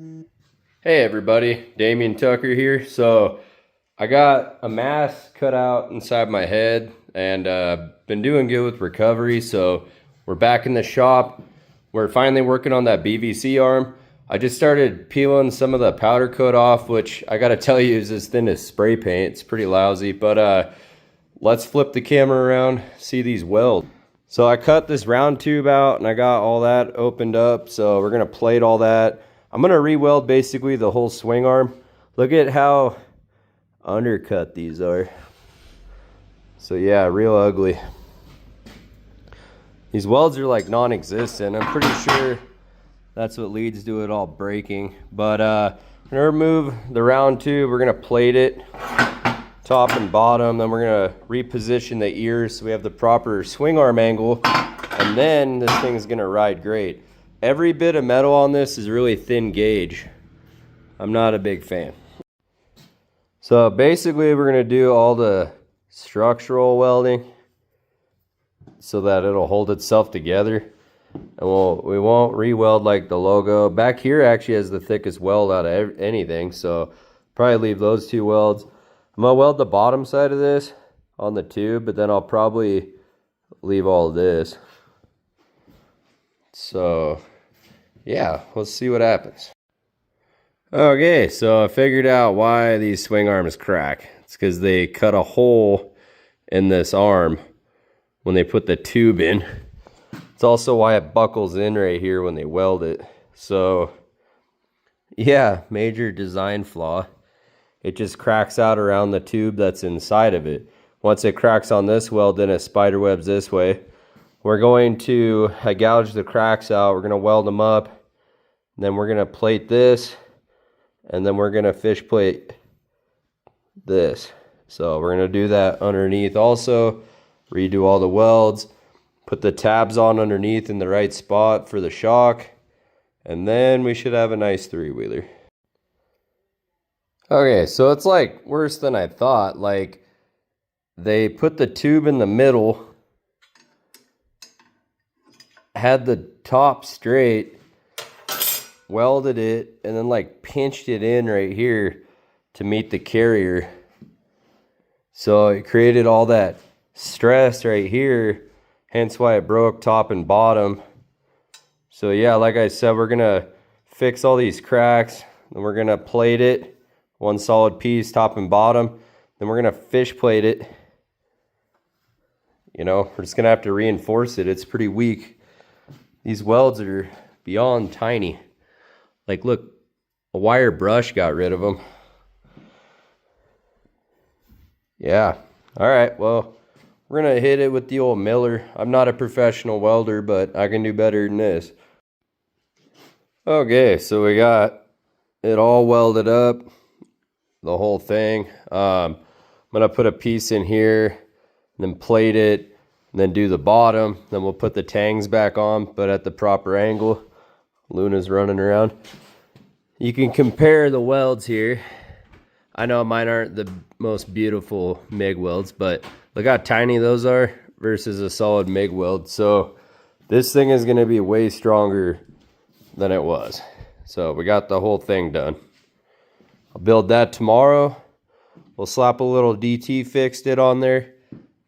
Hey everybody, Damian Tucker here. So I got a mass cut out inside my head and been doing good with recovery. So we're back in the shop. We're finally working on that BVC arm. I just started peeling some of the powder coat off, which I gotta tell you is as thin as spray paint. It's pretty lousy, but let's flip the camera around, see these welds. So I cut this round tube out and I got all that opened up. So we're gonna plate all that. I'm gonna re-weld basically the whole swing arm. Look at how undercut these are. So yeah, real ugly. These welds are like non-existent. I'm pretty sure that's what leads to it all breaking. But I'm gonna remove the round tube. We're gonna plate it, top and bottom. Then we're gonna reposition the ears so we have the proper swing arm angle. And then this thing's gonna ride great. Every bit of metal on this is really thin gauge. I'm not a big fan. So basically we're gonna do all the structural welding so that it'll hold itself together. And we won't re-weld like the logo. Back here actually has the thickest weld out of anything, so probably leave those two welds. I'm gonna weld the bottom side of this on the tube, but then I'll probably leave all of this. So yeah, let's see what happens. Okay, so I figured out why these swing arms crack. It's because they cut a hole in this arm when they put the tube in. It's also why it buckles in right here when they weld it. So yeah, major design flaw. It just cracks out around the tube that's inside of it. Once it cracks on this weld, then it spider webs this way. We're going to gouge the cracks out. We're going to weld them up. Then we're going to plate this. And then we're going to fish plate this. So we're going to do that underneath also. Redo all the welds. Put the tabs on underneath in the right spot for the shock. And then we should have a nice three-wheeler. Okay, so it's like worse than I thought. Like they put the tube in the middle, had the top straight, welded it, and then like pinched it in right here to meet the carrier. So it created all that stress right here, hence why it broke top and bottom. So yeah, like I said, we're gonna fix all these cracks, and we're gonna plate it, one solid piece, top and bottom. Then we're gonna fish plate it. You know, we're just gonna have to reinforce it. It's pretty weak. These welds are beyond tiny. Like, look, a wire brush got rid of them. Yeah. All right, well, we're going to hit it with the old Miller. I'm not a professional welder, but I can do better than this. Okay, so we got it all welded up, the whole thing. I'm going to put a piece in here, then plate it, and then do the bottom. Then we'll put the tangs back on, but at the proper angle. Luna's running around. You can compare the welds here. I know mine aren't the most beautiful MIG welds, but look how tiny those are versus a solid MIG weld. So this thing is going to be way stronger than it was. So we got the whole thing done. I'll build that tomorrow. We'll slap a little DT fixed it on there,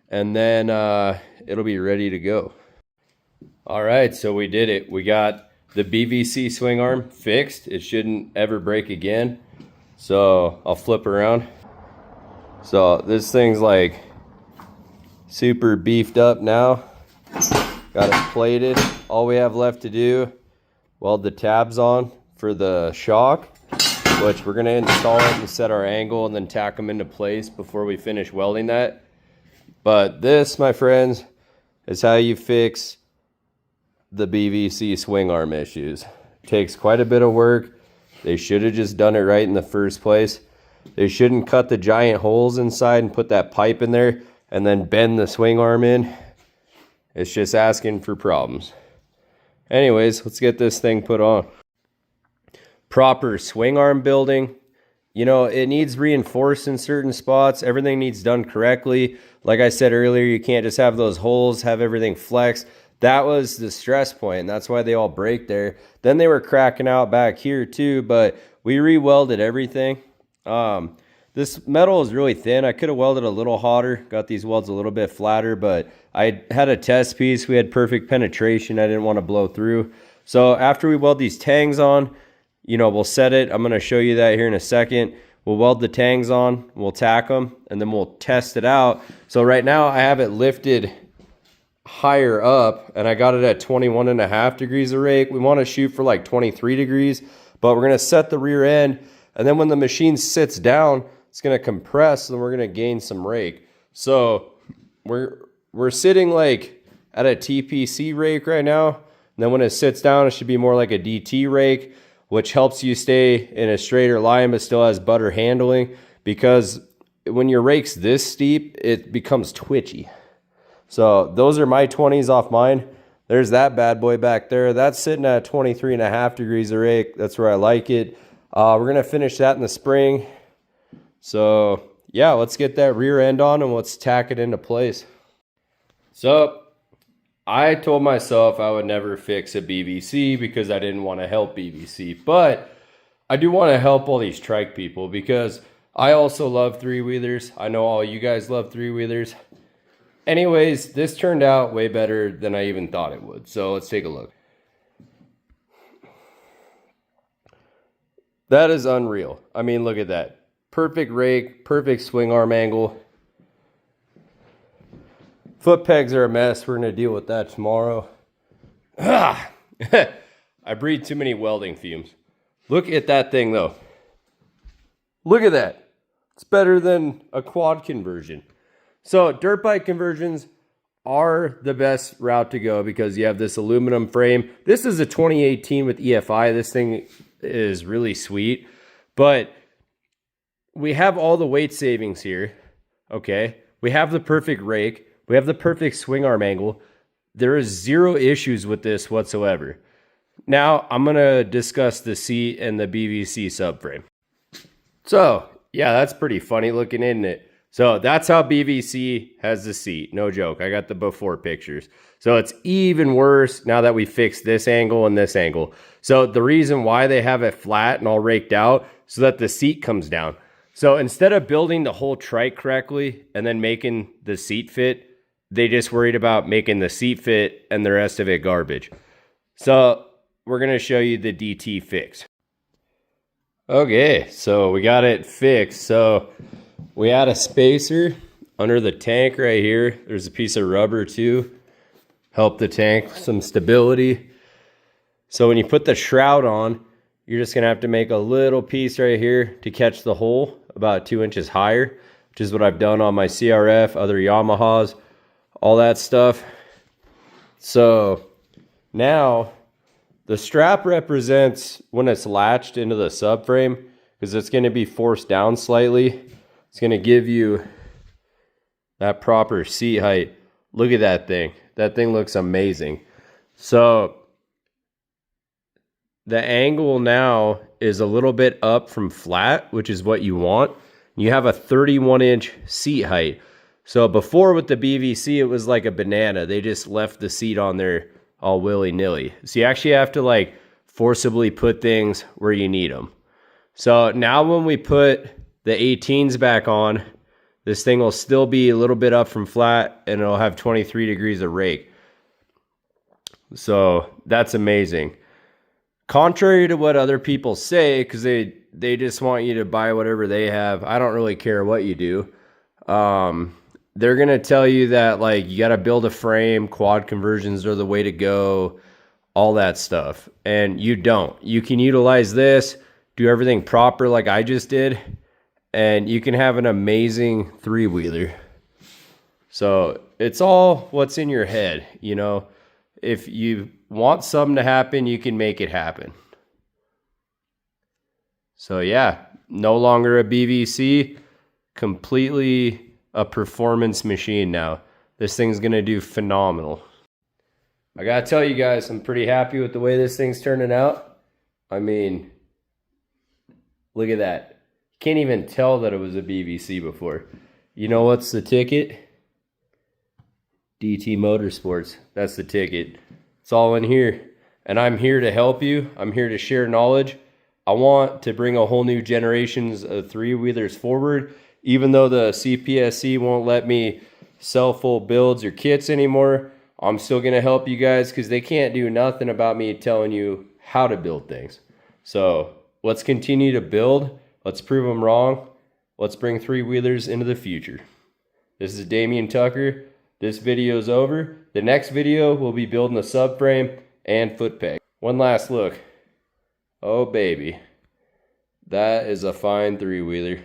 and then it'll be ready to go. All right, so we did it. We got the BVC swing arm fixed. It shouldn't ever break again. So I'll flip around. So this thing's like super beefed up now. Got it plated. All we have left to do, weld the tabs on for the shock, which we're gonna install it and set our angle and then tack them into place before we finish welding that. But this, my friends, is how you fix the BVC swing arm issues. Takes quite a bit of work. They should have just done it right in the first place. They shouldn't cut the giant holes inside and put that pipe in there and then bend the swing arm in. It's just asking for problems. Anyways, let's get this thing put on. Proper swing arm building. You know, it needs reinforced in certain spots. Everything needs done correctly. Like I said earlier, you can't just have those holes, have everything flexed. that was the stress point, and that's why they all break there. Then they were cracking out back here too, but we re-welded everything. This metal is really thin. I could have welded a little hotter, got these welds a little bit flatter, but I had a test piece. We had perfect penetration. I didn't want to blow through. So after we weld these tangs on, you know, we'll set it. I'm going to show you that here in a second. We'll weld the tangs on, we'll tack them, and then we'll test it out. So right now I have it lifted higher up, and I got it at 21.5 degrees of rake. We want to shoot for like 23 degrees, but we're going to set the rear end, and then when the machine sits down, it's going to compress, and we're going to gain some rake. So we're sitting like at a TPC rake right now, and then when it sits down, it should be more like a DT rake, which helps you stay in a straighter line but still has better handling, because when your rake's this steep, it becomes twitchy. So those are my 20s off mine. There's that bad boy back there. That's sitting at 23.5 degrees of rake. That's where I like it. We're going to finish that in the spring. So yeah, let's get that rear end on and let's tack it into place. So I told myself I would never fix a BVC because I didn't want to help BVC, but I do want to help all these trike people because I also love three-wheelers. I know all you guys love three-wheelers. Anyways, this turned out way better than I even thought it would. So let's take a look. That is unreal. I mean, look at that. Perfect rake, perfect swing arm angle. Foot pegs are a mess. We're going to deal with that tomorrow. I breathe too many welding fumes. Look at that thing, though. Look at that. It's better than a quad conversion. So dirt bike conversions are the best route to go because you have this aluminum frame. This is a 2018 with EFI. This thing is really sweet. But we have all the weight savings here. Okay. We have the perfect rake. We have the perfect swing arm angle. There is zero issues with this whatsoever. Now I'm going to discuss the seat and the BVC subframe. So yeah, that's pretty funny looking, isn't it? So that's how BVC has the seat. No joke. I got the before pictures. So it's even worse now that we fixed this angle and this angle. So the reason why they have it flat and all raked out so that the seat comes down. So instead of building the whole trike correctly and then making the seat fit, they just worried about making the seat fit and the rest of it garbage. So we're going to show you the DT fix. Okay, so we got it fixed. So we add a spacer under the tank right here. There's a piece of rubber too. Help the tank with some stability. So when you put the shroud on, you're just going to have to make a little piece right here to catch the hole about 2 inches higher, which is what I've done on my CRF, other Yamahas, all that stuff. So now the strap represents when it's latched into the subframe because it's going to be forced down slightly. It's going to give you that proper seat height. Look at that thing. That thing looks amazing. So the angle now is a little bit up from flat, which is what you want. You have a 31-inch seat height. So before with the BVC, it was like a banana. They just left the seat on there all willy-nilly. So you actually have to like forcibly put things where you need them. So now when we put the 18s back on, this thing will still be a little bit up from flat and it'll have 23 degrees of rake. So that's amazing. Contrary to what other people say, because they just want you to buy whatever they have. I don't really care what you do. They're going to tell you that like you got to build a frame, quad conversions are the way to go, all that stuff. And you don't. You can utilize this, do everything proper like I just did, and you can have an amazing three-wheeler. So it's all what's in your head, you know. If you want something to happen, you can make it happen. So yeah, no longer a BVC, completely a performance machine now. This thing's gonna do phenomenal. I gotta tell you guys, I'm pretty happy with the way this thing's turning out. I mean, look at that. Can't even tell that it was a BVC before. You know what's the ticket? DT Motorsports. That's the ticket. It's all in here. And I'm here to help you. I'm here to share knowledge. I want to bring a whole new generations of three-wheelers forward. Even though the CPSC won't let me sell full builds or kits anymore, I'm still going to help you guys because they can't do nothing about me telling you how to build things. So let's continue to build. Let's prove them wrong. Let's bring three-wheelers into the future. This is Damian Tucker. This video is over. The next video, we'll be building a subframe and foot peg. One last look. Oh baby, that is a fine three-wheeler.